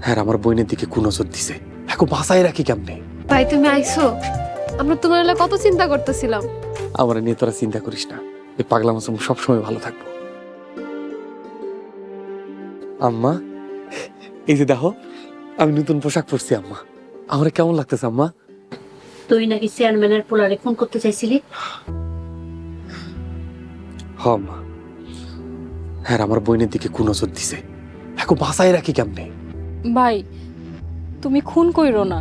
হ্যাঁ আমার বোনের দিকে কুনজর দিছে, এখন বাসায় রাখি কেমনে? ভাই তুমি আইছো, আমরা তোমার এলাকা কত চিন্তা করতেছিলাম। আমার নিয়ে তোরা চিন্তা করিস না, এই পাগলা মাসুম সবসময় ভালো থাকবো। আম্মা এই যে দেখো আমি নতুন পোশাক পরছি। আম্মা আমার কেমন লাগতেছে আম্মা? তুই নাকি চেয়ারম্যানের পোলারে খুন করতে চাইছিলি? হ আম্মা, হ্যাঁ আমার বোনের দিকে কুনজর দিছে, এখন বাসায় রাখি কেমনে? ভাই তুমি খুন কইরো না,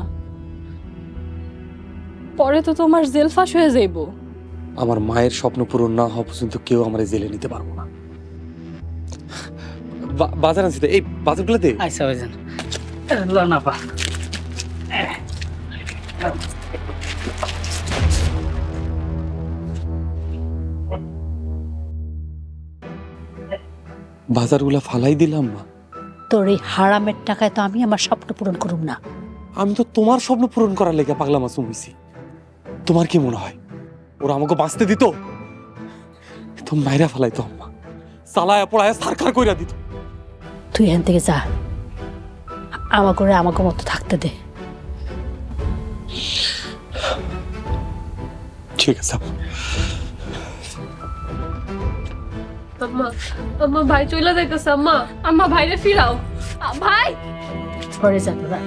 পরে তো তোমার জেল ফাঁস হয়ে যাইব। আমার মায়ের স্বপ্ন পূরণ না হওয়া পর্যন্ত কেউ আমার জেলে নিতে পারবো না। বাজার আনছি তো, এই বাজারগুলোতে আচ্ছা ভাইজান না পা বাজারগুলা ফালাই দিলাম মা। তোর এই হারামের টাকায় তো আমি আমার স্বপ্ন পূরণ করুম না। আমি তো তোমার স্বপ্ন পূরণ করার লেগে পাগলা মাসুম হইছি। তোমার কি মনে হয় ওরা আমাকে বাঁচতে দিত? তো মাইরা ফালাই তো আম্মা, চালায়া পড়ায় সারকার কইরা দিত। তুই এখান থেকে যা, আমাকে মতো থাকতে দে। ঠিক আছে আম্মা। আম্মা আম্মা ভাই চলে যাইতেছে। আম্মা আম্মা ভাইরে ফিরাও। ভাই ঘরে যা তোরা।